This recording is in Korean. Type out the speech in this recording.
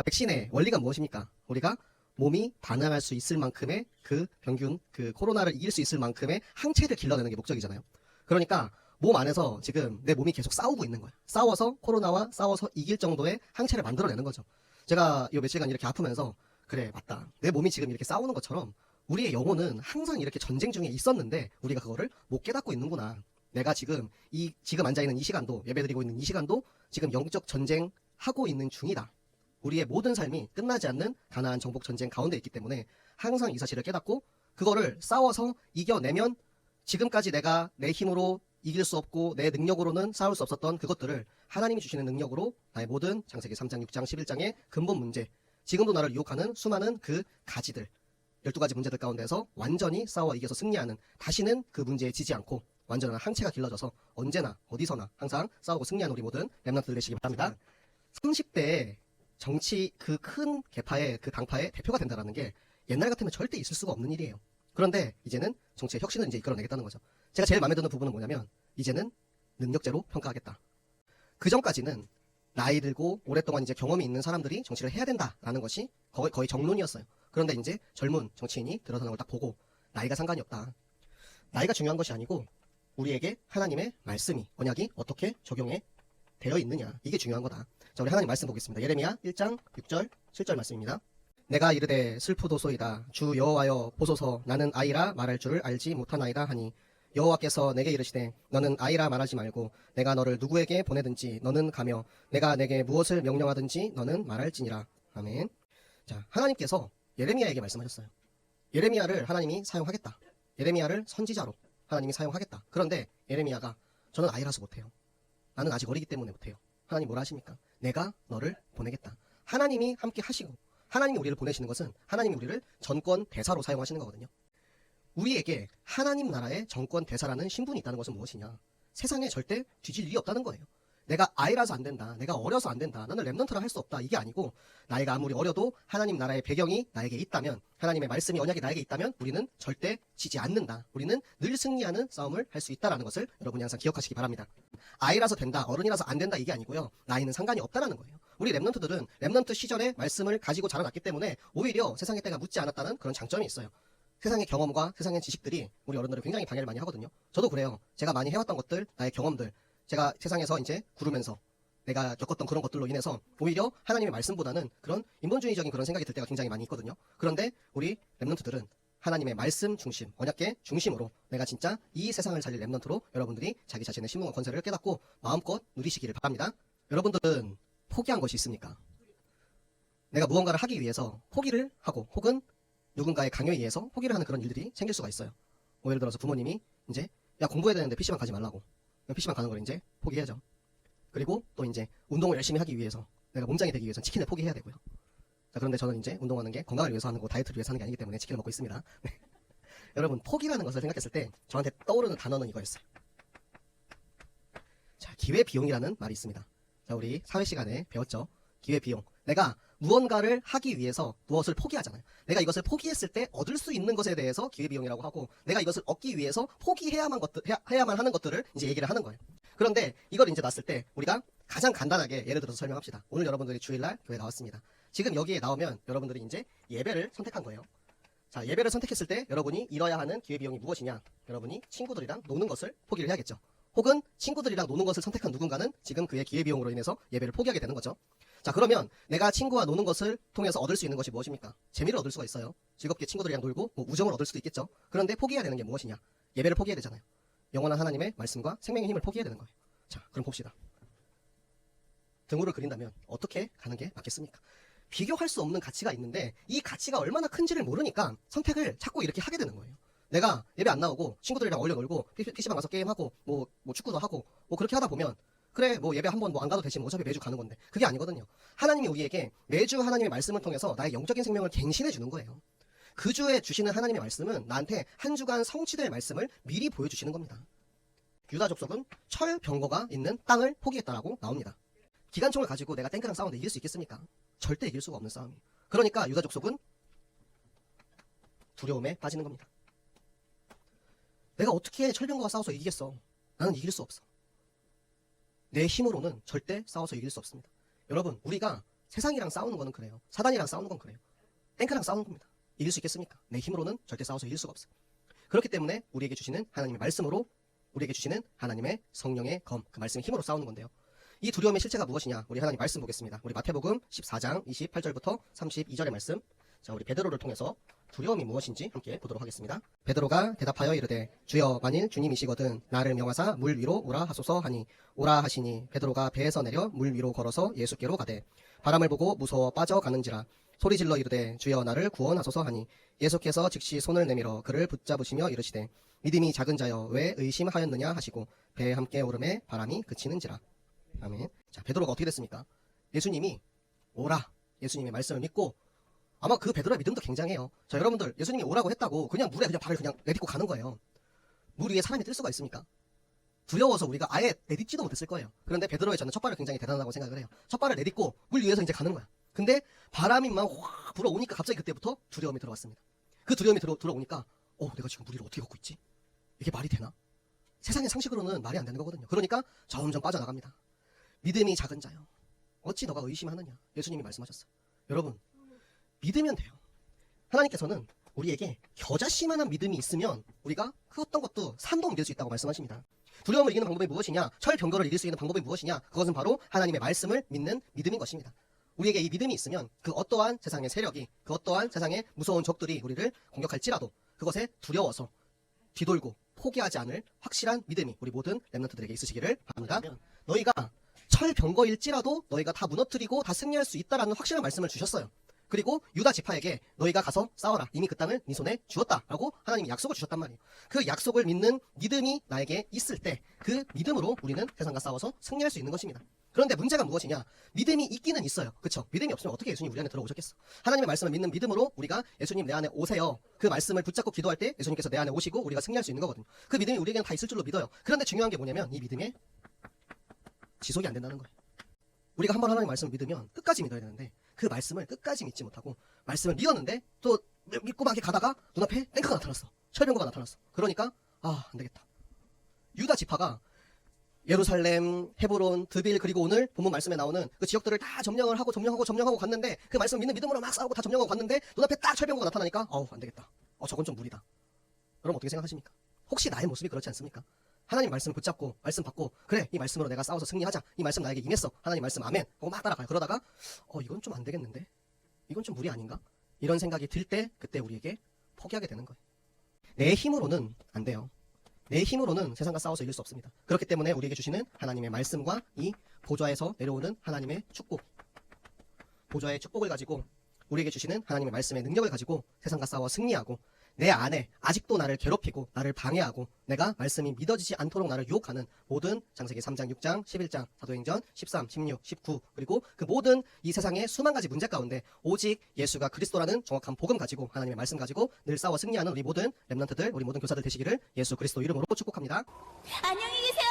백신의 원리가 무엇입니까? 우리가 몸이 반응할 수 있을 만큼의 그 병균, 그 코로나를 이길 수 있을 만큼의 항체를 길러내는 게 목적이잖아요. 그러니까 몸 안에서 지금 내 몸이 계속 싸우고 있는 거야. 싸워서 코로나와 싸워서 이길 정도의 항체를 만들어내는 거죠. 제가 이 며칠간 이렇게 아프면서 그래 맞다. 내 몸이 지금 이렇게 싸우는 것처럼 우리의 영혼은 항상 이렇게 전쟁 중에 있었는데 우리가 그거를 못 깨닫고 있는구나. 내가 지금 지금 앉아있는 이 시간도, 예배드리고 있는 이 시간도 지금 영적 전쟁 하고 있는 중이다. 우리의 모든 삶이 끝나지 않는 가나안 정복 전쟁 가운데 있기 때문에 항상 이 사실을 깨닫고 그거를 싸워서 이겨내면 지금까지 내가 내 힘으로 이길 수 없고 내 능력으로는 싸울 수 없었던 그것들을 하나님이 주시는 능력으로 나의 모든 창세기 3장, 6장, 11장의 근본 문제, 지금도 나를 유혹하는 수많은 그 가지들, 12가지 문제들 가운데서 완전히 싸워 이겨서 승리하는, 다시는 그 문제에 지지 않고 완전한 항체가 길러져서 언제나 어디서나 항상 싸우고 승리하는 우리 모든 렘넌트들 되시기 바랍니다. 30대에 정치 그 큰 계파의 그 당파의 대표가 된다는 게 옛날 같으면 절대 있을 수가 없는 일이에요. 그런데 이제는 정치의 혁신을 이제 이끌어내겠다는 거죠. 제가 제일 마음에 드는 부분은 뭐냐면 이제는 능력제로 평가하겠다. 그 전까지는 나이 들고 오랫동안 이제 경험이 있는 사람들이 정치를 해야 된다라는 것이 거의 정론이었어요. 그런데 이제 젊은 정치인이 들어서는 걸 딱 보고 나이가 상관이 없다. 나이가 중요한 것이 아니고 우리에게 하나님의 말씀이, 언약이 어떻게 적용해 되어 있느냐, 이게 중요한 거다. 자, 우리 하나님 말씀 보겠습니다. 예레미야 1장 6절 7절 말씀입니다. 내가 이르되 슬프도소이다. 주 여호와여 보소서. 나는 아이라 말할 줄을 알지 못하나이다 하니 여호와께서 내게 이르시되 너는 아이라 말하지 말고 내가 너를 누구에게 보내든지 너는 가며 내가 내게 무엇을 명령하든지 너는 말할지니라. 아멘. 자, 하나님께서 예레미야에게 말씀하셨어요. 예레미야를 하나님이 사용하겠다. 예레미야를 선지자로 하나님이 사용하겠다. 그런데 예레미야가 저는 아이라서 못해요. 나는 아직 어리기 때문에 못해요. 하나님 뭐라 하십니까? 내가 너를 보내겠다. 하나님이 함께 하시고 하나님이 우리를 보내시는 것은 하나님이 우리를 전권 대사로 사용하시는 거거든요. 우리에게 하나님 나라의 정권 대사라는 신분이 있다는 것은 무엇이냐? 세상에 절대 뒤질 일이 없다는 거예요. 내가 아이라서 안 된다. 내가 어려서 안 된다. 나는 렘넌트라 할 수 없다. 이게 아니고 나이가 아무리 어려도 하나님 나라의 배경이 나에게 있다면, 하나님의 말씀이 언약이 나에게 있다면 우리는 절대 지지 않는다. 우리는 늘 승리하는 싸움을 할 수 있다는 것을 여러분이 항상 기억하시기 바랍니다. 아이라서 된다, 어른이라서 안 된다 이게 아니고요. 나이는 상관이 없다는 거예요. 우리 렘넌트들은 렘넌트 시절의 말씀을 가지고 자라났기 때문에 오히려 세상의 때가 묻지 않았다는 그런 장점이 있어요. 세상의 경험과 세상의 지식들이 우리 어른들을 굉장히 방해를 많이 하거든요. 저도 그래요. 제가 많이 해왔던 것들, 나의 경험들, 제가 세상에서 이제 구르면서 내가 겪었던 그런 것들로 인해서 오히려 하나님의 말씀보다는 그런 인본주의적인 그런 생각이 들 때가 굉장히 많이 있거든요. 그런데 우리 렘넌트들은 하나님의 말씀 중심, 언약계 중심으로 내가 진짜 이 세상을 살릴 렘넌트로 여러분들이 자기 자신의 신분과 권세를 깨닫고 마음껏 누리시기를 바랍니다. 여러분들은 포기한 것이 있습니까? 내가 무언가를 하기 위해서 포기를 하고 혹은 누군가의 강요에 의해서 포기를 하는 그런 일들이 생길 수가 있어요. 뭐 예를 들어서 부모님이 이제 야 공부해야 되는데 PC방 가지 말라고. PC방 가는 걸 이제 포기해야죠. 그리고 또 이제 운동을 열심히 하기 위해서 내가 몸짱이 되기 위해서는 치킨을 포기해야 되고요. 자, 그런데 저는 이제 운동하는 게 건강을 위해서 하는 거, 다이어트를 위해서 하는 게 아니기 때문에 치킨을 먹고 있습니다. 네. 여러분, 포기라는 것을 생각했을 때 저한테 떠오르는 단어는 이거였어요. 자, 기회비용이라는 말이 있습니다. 자, 우리 사회 시간에 배웠죠. 기회비용. 내가 무언가를 하기 위해서 무엇을 포기하잖아요. 내가 이것을 포기했을 때 얻을 수 있는 것에 대해서 기회비용이라고 하고, 내가 이것을 얻기 위해서 포기해야만 하는 것들을 이제 얘기를 하는 거예요. 그런데 이걸 이제 놨을 때 우리가 가장 간단하게 예를 들어서 설명합시다. 오늘 여러분들이 주일날 교회 나왔습니다. 지금 여기에 나오면 여러분들이 이제 예배를 선택한 거예요. 자, 예배를 선택했을 때 여러분이 잃어야 하는 기회비용이 무엇이냐? 여러분이 친구들이랑 노는 것을 포기를 해야겠죠. 혹은 친구들이랑 노는 것을 선택한 누군가는 지금 그의 기회비용으로 인해서 예배를 포기하게 되는 거죠. 자, 그러면 내가 친구와 노는 것을 통해서 얻을 수 있는 것이 무엇입니까? 재미를 얻을 수가 있어요. 즐겁게 친구들이랑 놀고 뭐 우정을 얻을 수도 있겠죠. 그런데 포기해야 되는 게 무엇이냐? 예배를 포기해야 되잖아요. 영원한 하나님의 말씀과 생명의 힘을 포기해야 되는 거예요. 자, 그럼 봅시다. 등호를 그린다면 어떻게 가는 게 맞겠습니까? 비교할 수 없는 가치가 있는데 이 가치가 얼마나 큰지를 모르니까 선택을 자꾸 이렇게 하게 되는 거예요. 내가 예배 안 나오고 친구들이랑 어울려 놀고 PC방 가서 게임하고 뭐 축구도 하고 뭐 그렇게 하다 보면 그래 뭐 예배 한번 뭐 안 가도 되지 뭐 어차피 매주 가는 건데, 그게 아니거든요. 하나님이 우리에게 매주 하나님의 말씀을 통해서 나의 영적인 생명을 갱신해 주는 거예요. 그 주에 주시는 하나님의 말씀은 나한테 한 주간 성취될 말씀을 미리 보여주시는 겁니다. 유다 족속은 철병거가 있는 땅을 포기했다라고 나옵니다. 기관총을 가지고 내가 탱크랑 싸우는데 이길 수 있겠습니까? 절대 이길 수가 없는 싸움이에요. 그러니까 유다 족속은 두려움에 빠지는 겁니다. 내가 어떻게 철병거와 싸워서 이기겠어? 나는 이길 수 없어. 내 힘으로는 절대 싸워서 이길 수 없습니다. 여러분, 우리가 세상이랑 싸우는 거는 그래요. 사단이랑 싸우는 건 그래요. 탱크랑 싸우는 겁니다. 이길 수 있겠습니까? 내 힘으로는 절대 싸워서 이길 수가 없어요. 그렇기 때문에 우리에게 주시는 하나님의 말씀으로, 우리에게 주시는 하나님의 성령의 검, 그 말씀의 힘으로 싸우는 건데요. 이 두려움의 실체가 무엇이냐? 우리 하나님 말씀 보겠습니다. 우리 마태복음 14장 28절부터 32절의 말씀. 자, 우리 베드로를 통해서 두려움이 무엇인지 함께 보도록 하겠습니다. 베드로가 대답하여 이르되 주여 만일 주님이시거든 나를 명하사 물 위로 오라 하소서 하니 오라 하시니 베드로가 배에서 내려 물 위로 걸어서 예수께로 가되 바람을 보고 무서워 빠져가는지라 소리질러 이르되 주여 나를 구원하소서 하니 예수께서 즉시 손을 내밀어 그를 붙잡으시며 이르시되 믿음이 작은 자여 왜 의심하였느냐 하시고 배에 함께 오름에 바람이 그치는지라. 아멘. 자, 베드로가 어떻게 됐습니까? 예수님이 오라, 예수님의 말씀을 믿고, 아마 그 베드로의 믿음도 굉장해요. 자, 여러분들 예수님이 오라고 했다고 그냥 물에 그냥 발을 그냥 내딛고 가는 거예요. 물 위에 사람이 뜰 수가 있습니까? 두려워서 우리가 아예 내딛지도 못했을 거예요. 그런데 베드로의 저는 첫 발을 굉장히 대단하다고 생각을 해요. 첫 발을 내딛고 물 위에서 이제 가는 거야. 근데 바람이 막 확 불어오니까 갑자기 그때부터 두려움이 들어왔습니다. 그 두려움이 들어오니까 내가 지금 물 위로 어떻게 걷고 있지? 이게 말이 되나? 세상의 상식으로는 말이 안 되는 거거든요. 그러니까 점점 빠져나갑니다. 믿음이 작은 자요 어찌 너가 의심하느냐? 예수님이 말씀하셨어요. 여러분, 믿으면 돼요. 하나님께서는 우리에게 겨자씨만한 믿음이 있으면 우리가 그 어떤 것도 산도 옮길 수 있다고 말씀하십니다. 두려움을 이기는 방법이 무엇이냐? 철병거를 이길 수 있는 방법이 무엇이냐? 그것은 바로 하나님의 말씀을 믿는 믿음인 것입니다. 우리에게 이 믿음이 있으면 그 어떠한 세상의 세력이, 그 어떠한 세상의 무서운 적들이 우리를 공격할지라도 그것에 두려워서 뒤돌고 포기하지 않을 확실한 믿음이 우리 모든 렘넌트들에게 있으시기를 바랍니다. 너희가 철병거일지라도 너희가 다 무너뜨리고 다 승리할 수 있다라는 확실한 말씀을 주셨어요. 그리고 유다 지파에게 너희가 가서 싸워라. 이미 그 땅을 네 손에 주었다라고 하나님이 약속을 주셨단 말이에요. 그 약속을 믿는 믿음이 나에게 있을 때 그 믿음으로 우리는 세상과 싸워서 승리할 수 있는 것입니다. 그런데 문제가 무엇이냐? 믿음이 있기는 있어요. 그쵸? 믿음이 없으면 어떻게 예수님 우리 안에 들어오셨겠어? 하나님의 말씀을 믿는 믿음으로 우리가 예수님 내 안에 오세요. 그 말씀을 붙잡고 기도할 때 예수님께서 내 안에 오시고 우리가 승리할 수 있는 거거든요. 그 믿음이 우리에게는 다 있을 줄로 믿어요. 그런데 중요한 게 뭐냐면 이 믿음에 지속이 안 된다는 거예요. 우리가 한번 하나님 말씀을 믿으면 끝까지 믿어야 되는데 그 말씀을 끝까지 믿지 못하고 말씀을 믿었는데 또 믿고 막 이렇게 가다가 눈앞에 탱크가 나타났어. 철병거가 나타났어. 그러니까 안 되겠다. 유다 지파가 예루살렘, 헤브론, 드빌 그리고 오늘 본문 말씀에 나오는 그 지역들을 다 점령하고 갔는데 그 말씀 믿는 믿음으로 막 싸우고 다 점령하고 갔는데 눈앞에 딱 철병거가 나타나니까 안 되겠다. 저건 좀 무리다. 여러분 어떻게 생각하십니까? 혹시 나의 모습이 그렇지 않습니까? 하나님 말씀을 붙잡고 말씀 받고 그래 이 말씀으로 내가 싸워서 승리하자. 이 말씀 나에게 임했어. 하나님 말씀 아멘 하고 막 따라가요. 그러다가 이건 좀 안 되겠는데? 이건 좀 무리 아닌가? 이런 생각이 들 때 그때 우리에게 포기하게 되는 거예요. 내 힘으로는 안 돼요. 내 힘으로는 세상과 싸워서 이길 수 없습니다. 그렇기 때문에 우리에게 주시는 하나님의 말씀과 이 보좌에서 내려오는 하나님의 축복, 보좌의 축복을 가지고 우리에게 주시는 하나님의 말씀의 능력을 가지고 세상과 싸워 승리하고 내 안에 아직도 나를 괴롭히고 나를 방해하고 내가 말씀이 믿어지지 않도록 나를 유혹하는 모든 창세기 3장, 6장, 11장, 사도행전 13, 16, 19 그리고 그 모든 이 세상의 수만 가지 문제 가운데 오직 예수가 그리스도라는 정확한 복음 가지고 하나님의 말씀 가지고 늘 싸워 승리하는 우리 모든 렘넌트들, 우리 모든 교사들 되시기를 예수 그리스도 이름으로 축복합니다. 안녕히 계세요.